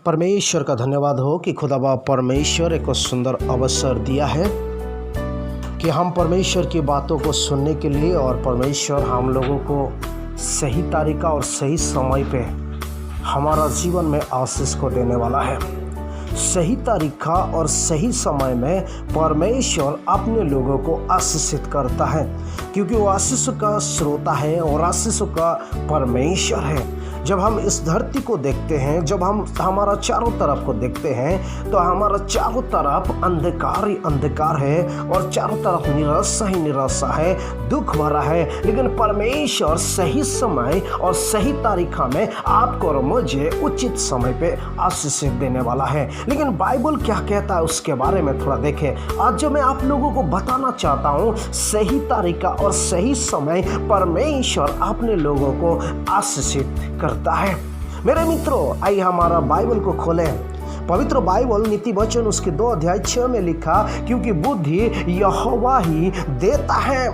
परमेश्वर का धन्यवाद हो कि खुदाबा परमेश्वर एक सुंदर अवसर दिया है कि हम परमेश्वर की बातों को सुनने के लिए, और परमेश्वर हम लोगों को सही तरीका और सही समय पे हमारा जीवन में आशीष को देने वाला है। सही तरीका और सही समय में परमेश्वर अपने लोगों को आशीषित करता है, क्योंकि वो आशीष का स्रोता है और आशीष का परमेश्वर है। जब हम इस धरती को देखते हैं, जब हम हमारा चारों तरफ को देखते हैं, तो हमारा चारों तरफ अंधकार ही अंधकार है और चारों तरफ निराशा ही निराशा है, दुख भरा है। लेकिन परमेश्वर सही समय और सही तरीका में आपको और मुझे उचित समय पे आशीष देने वाला है। लेकिन बाइबल क्या कहता है उसके बारे में थोड़ा देखें। आज जो मैं आप लोगों को बताना चाहता हूँ, सही तरीका और सही समय परमेश्वर अपने लोगों को आशीषित करता है। मेरे मित्रों, आइए हमारा बाइबल को खोलें। पवित्र बाइबल नीति वचन उसके 2 अध्याय 6 में लिखा, क्योंकि बुद्धि यहोवा ही देता है,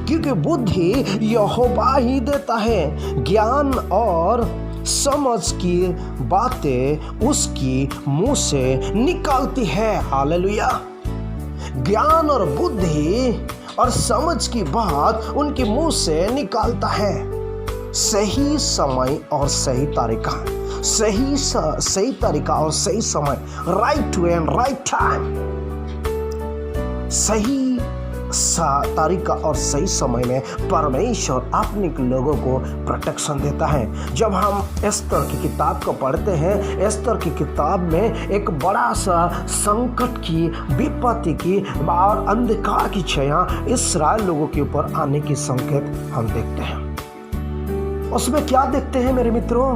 क्योंकि बुद्धि यहोवा ही देता है, ज्ञान और समझ की बातें उसकी मुंह से निकलती है। हालेलुया। ज्ञान और बुद्धि और समझ की बात उनके मुंह से निकालता है। सही समय और सही तरीका, सही तरीका और सही समय, right way and right time. सही तरीका और सही समय में परमेश्वर अपने लोगों को प्रोटेक्शन देता है। जब हम एस्तर की किताब को पढ़ते हैं, एस्तर की किताब में एक बड़ा सा संकट की, विपत्ति की और अंधकार की छाया इस्राएल लोगों के ऊपर आने की संकेत हम देखते हैं। उसमें क्या देखते हैं मेरे मित्रों?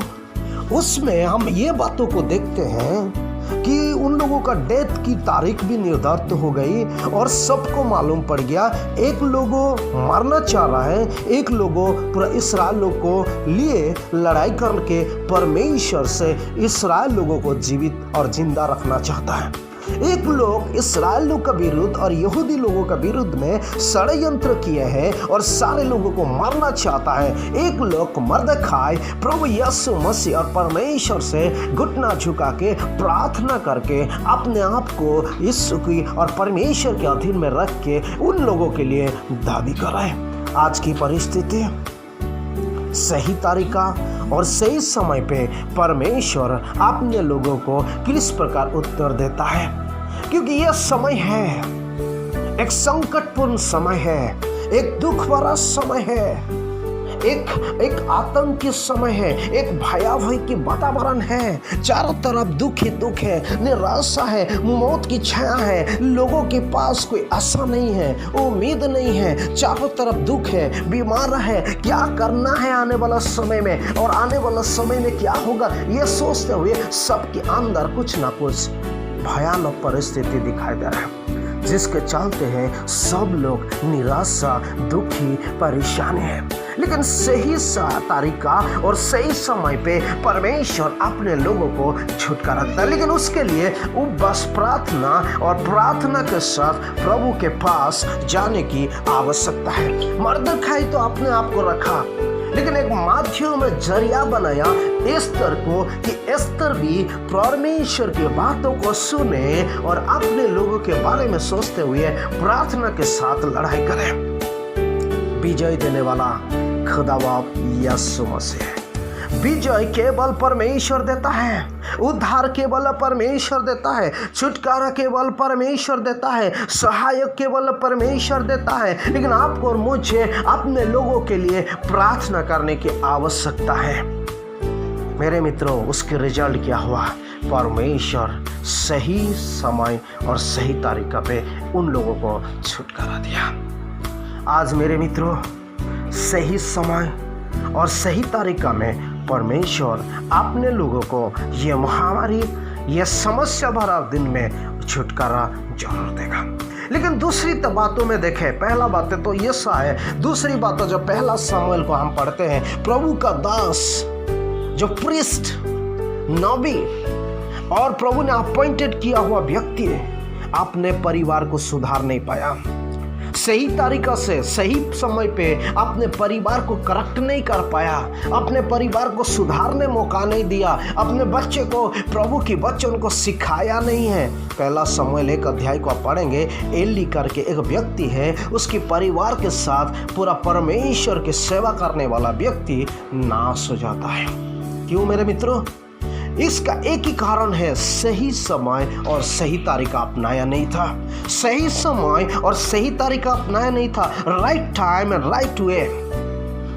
उसमें हम ये बातों को देखते हैं कि उन लोगों का डेथ की तारीख भी निर्धारित हो गई और सबको मालूम पड़ गया। एक लोगों मारना चाह रहा है, एक लोगों पूरा इस्राएल लोग को लिए लड़ाई करके परमेश्वर से इस्राएल लोगों को जीवित और जिंदा रखना चाहता है। एक लोग इस्राएल लोग का विरुद्ध और यहूदी लोगों का विरुद्ध में षड्यंत्र किए हैं और सारे लोगों को मारना चाहता है। एक लोग मर्दखाई प्रभु यीशु मसीह और परमेश्वर से घुटना झुका के प्रार्थना करके अपने आप को यीशु की और परमेश्वर के अधीन में रख के उन लोगों के लिए दावी कराए। आज की परिस्थिति, सही तरीका और सही समय पे परमेश्वर अपने लोगों को किस प्रकार उत्तर देता है, क्योंकि यह समय है, एक संकटपूर्ण समय है, एक दुख भरा समय है, एक आतंकी समय है, एक भयावह की वातावरण है। चारों तरफ दुख ही दुख है, निराशा है, मौत की छाया है, लोगों के पास कोई आशा नहीं है, उम्मीद नहीं है, चारों तरफ दुख है, बीमार है, क्या करना है आने वाला समय में और आने वाला समय में क्या होगा, ये सोचते हुए सबके अंदर कुछ ना कुछ भयानक परिस्थिति दिखाई दे रहा है, जिसके चलते हैं सब लोग निराशा, दुखी, परेशानी है। लेकिन सही तरीका और सही समय पे परमेश्वर अपने लोगों को छुटकारा देता है। लेकिन उसके लिए वो बस प्रार्थना और प्रार्थना के साथ प्रभु के पास जाने की आवश्यकता है। मर्दखाई तो अपने आप को रखा, लेकिन एक माध्यम में जरिया बनाया एस्तर को कि एस्तर भी परमेश्वर की बातों को सुने और अपने लोगों के बारे में सोचते हुए प्रार्थना के साथ लड़ाई करे। विजय देने वाला खुदाबाप यीशु मसीह है। विजय केवल परमेश्वर देता है, उद्धार केवल परमेश्वर देता है, छुटकारा केवल परमेश्वर देता है, सहायक केवल परमेश्वर देता है। लेकिन आपको और मुझे अपने लोगों के लिए प्रार्थना करने की आवश्यकता है। मेरे मित्रों, उसके रिजल्ट क्या हुआ? परमेश्वर सही समय और सही तरीका पे उन लोगों को छुटकारा दिया। आज मेरे मित्रों, सही समय और सही तरीका में परमेश्वर अपने लोगों को ये महामारी, ये समस्या भरा दिन में छुटकारा जरूर देगा। लेकिन दूसरी बातों में देखें, पहला बातें तो ये सा है, दूसरी बातों जो पहला सामुएल को हम पढ़ते हैं, प्रभु का दास जो प्रीस्ट, नबी और प्रभु ने अपॉइंटेड किया हुआ व्यक्ति अपने परिवार को सुधार नहीं पाया। सही तरीका से सही समय पे अपने परिवार को करेक्ट नहीं कर पाया, अपने परिवार को सुधारने मौका नहीं दिया, अपने बच्चे को प्रभु की वचन को सिखाया नहीं है। पहला शमूएल 1 अध्याय को आप पढ़ेंगे, एली करके एक व्यक्ति है, उसके परिवार के साथ पूरा परमेश्वर की सेवा करने वाला व्यक्ति नाश हो जाता है। क्यों मेरे मित्रों? इसका एक ही कारण है, सही समय और सही तरीका अपनाया नहीं था। सही समय और सही तरीका अपनाया नहीं था। Right time and right way.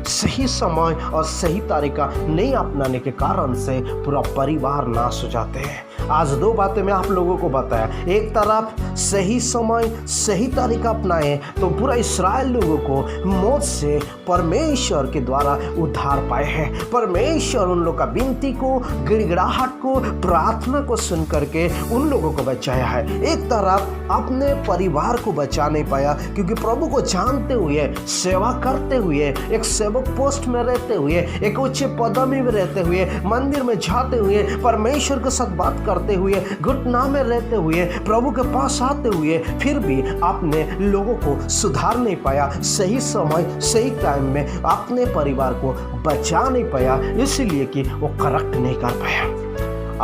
सही समय और सही तरीका नहीं अपनाने के कारण से पूरा परिवार नाश हो जाते हैं। आज दो बातें मैं आप लोगों को बताया। एक तरफ सही समय सही तरीका अपनाए तो पूरा इस्राएल लोगों को मौत से परमेश्वर के द्वारा उद्धार पाए हैं। परमेश्वर उन लोगों का विनती को, गिड़गिड़ाहट को, प्रार्थना को सुन करके उन लोगों को बचाया है। एक तरफ अपने परिवार को बचा नहीं पाया, क्योंकि प्रभु को जानते हुए, सेवा करते हुए, एक सेवक पोस्ट में रहते हुए, एक उच्च पदवी में रहते हुए, मंदिर में जाते हुए, परमेश्वर के साथ बात करते हुए, घुटना में रहते हुए, प्रभु के पास आते हुए, फिर भी अपने लोगों को सुधार नहीं पाया। सही समय सही टाइम में अपने परिवार को बचा नहीं पाया, इसलिए कि वो करेक्ट नहीं कर पाया।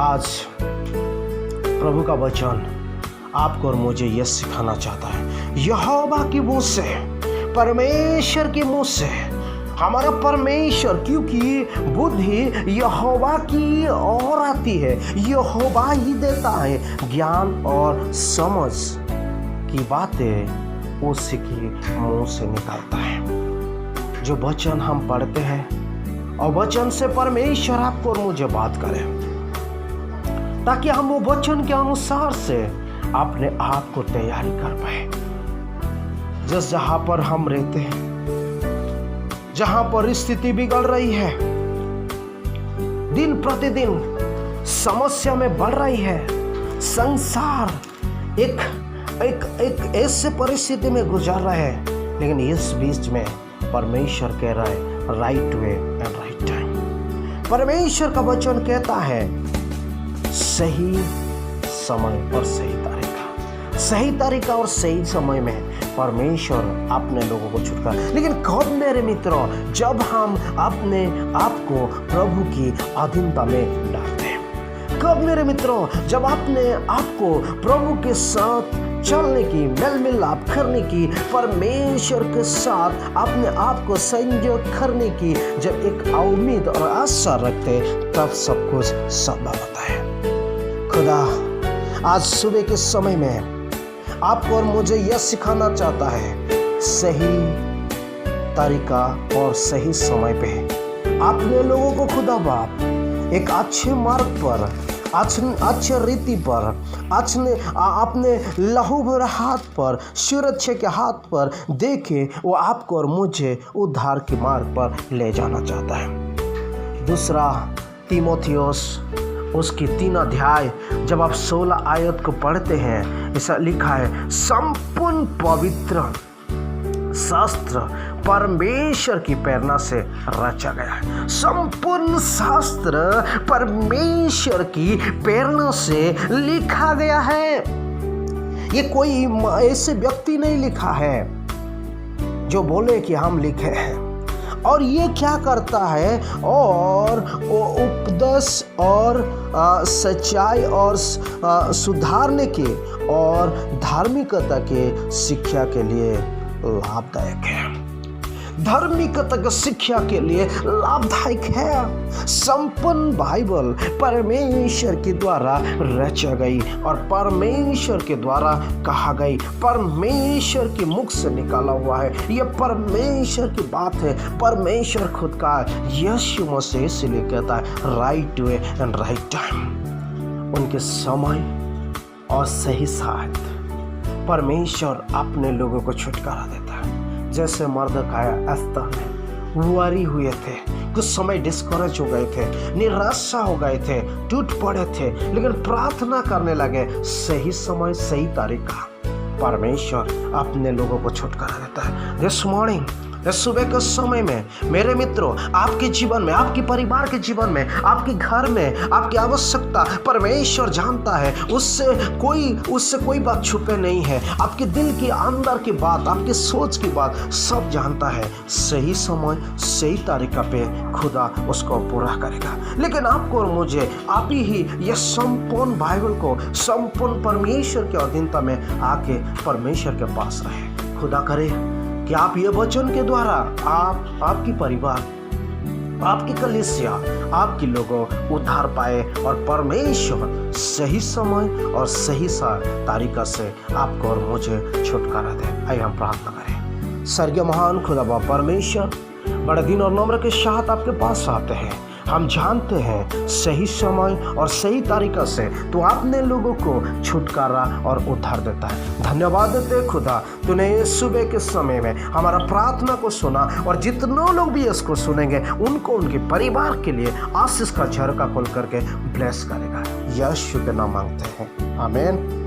आज प्रभु का वचन आपको और मुझे यह सिखाना चाहता है, यहोवा की मुंह से, परमेश्वर के मुंह से, हमारा परमेश्वर, क्योंकि बुद्धि यहोवा की ओर आती है, यहोवा ही देता है ज्ञान और समझ की बातें उसी के मुंह से निकलता है। जो वचन हम पढ़ते हैं और वचन से परमेश्वर आपको और मुझे बात करे, ताकि हम वो वचन के अनुसार से अपने आप को तैयारी कर पाए। जिस जहां पर हम रहते हैं, जहां पर स्थिति बिगड़ रही है, दिन प्रतिदिन समस्या में बढ़ रही है, संसार एक ऐसे परिस्थिति में गुजर रहा है, लेकिन इस बीच में परमेश्वर कह रहा है right way and right time. परमेश्वर का वचन कहता है सही समय और सही तरीका और सही समय में परमेश्वर अपने लोगों को छुटकारा। लेकिन कब मेरे मित्रों? जब हम अपने आप को प्रभु की अधीनता में डालते हैं। कब मेरे मित्रों? जब अपने आप को प्रभु के साथ चलने की, मेल मिलाप करने की, परमेश्वर के साथ अपने आप को संयोग करने की जब एक उम्मीद और आशा रखते, तब सब कुछ संभव होता है। खुदा आज सुबह के समय में आपको और मुझे यह सिखाना चाहता है, सही तरीका और सही समय पे अपने लोगों को खुदा बाप एक अच्छे मार्ग पर, अच्छे रीति पर, अपने लहू भरे हाथ पर, सुरक्षा के हाथ पर देखे, वो आपको और मुझे उद्धार के मार्ग पर ले जाना चाहता है। दूसरा तीमुथियुस उसकी 3 अध्याय जब आप 16 आयत को पढ़ते हैं, ऐसा लिखा है, संपूर्ण पवित्र शास्त्र परमेश्वर की प्रेरणा से रचा गया है। संपूर्ण शास्त्र परमेश्वर की प्रेरणा से लिखा गया है। ये कोई ऐसे व्यक्ति नहीं लिखा है जो बोले कि हम लिखे हैं। और ये क्या करता है? और उपदेश और सच्चाई और सुधारने के और धार्मिकता के शिक्षा के लिए लाभदायक है। धार्मिकता की शिक्षा के लिए लाभदायक है। संपूर्ण बाइबल परमेश्वर के द्वारा रचा गई और परमेश्वर के द्वारा कहा गई, परमेश्वर के मुख से निकाला हुआ है। यह परमेश्वर की बात है। परमेश्वर खुद का यीशु मसीह इसलिए कहता है right way and right time. उनके समय और सही साथ परमेश्वर अपने लोगों को छुटकारा देता है। जैसे मर्दकाय एस्तर में वरी हुए थे, कुछ समय डिस्करेज हो गए थे, निराशा हो गए थे, टूट पड़े थे, लेकिन प्रार्थना करने लगे। सही समय सही तरीका परमेश्वर अपने लोगों को छुटकारा देता है। दिस मॉर्निंग, इस सुबह के समय में मेरे मित्रों, आपके जीवन में, आपके परिवार के जीवन में, आपके घर में आपकी आवश्यकता परमेश्वर जानता है। उससे कोई बात छुपे नहीं है। आपके दिल के अंदर की बात, आपके सोच की बात सब जानता है। सही समय, सही तरीका पे खुदा उसको पूरा करेगा। लेकिन आपको और मुझे आप ही ये संपूर्ण बाइबल को, संपूर्ण परमेश्वर के अधीनता में आके परमेश्वर के पास रहे। खुदा करे कि आप ये वचन के द्वारा आपकी परिवार, आपकी कलीसिया, आपके लोगों उद्धार पाए और परमेश्वर सही समय और सही तरीका से आपको और मुझे छुटकारा दे। आइए हम प्रार्थना करें। स्वर्गीय महान खुदा बाप परमेश्वर, बड़े दिन और नम्र के साथ आपके पास आते हैं। हम जानते हैं सही समय और सही तरीका से तो आपने लोगों को छुटकारा और उद्धार देता है। धन्यवाद देते खुदा, तूने इस सुबह के समय में हमारा प्रार्थना को सुना और जितने लोग भी इसको सुनेंगे उनको, उनके परिवार के लिए आशीष का झरोखा खोल करके ब्लेस करेगा। यीशु के नाम मांगते हैं, आमीन।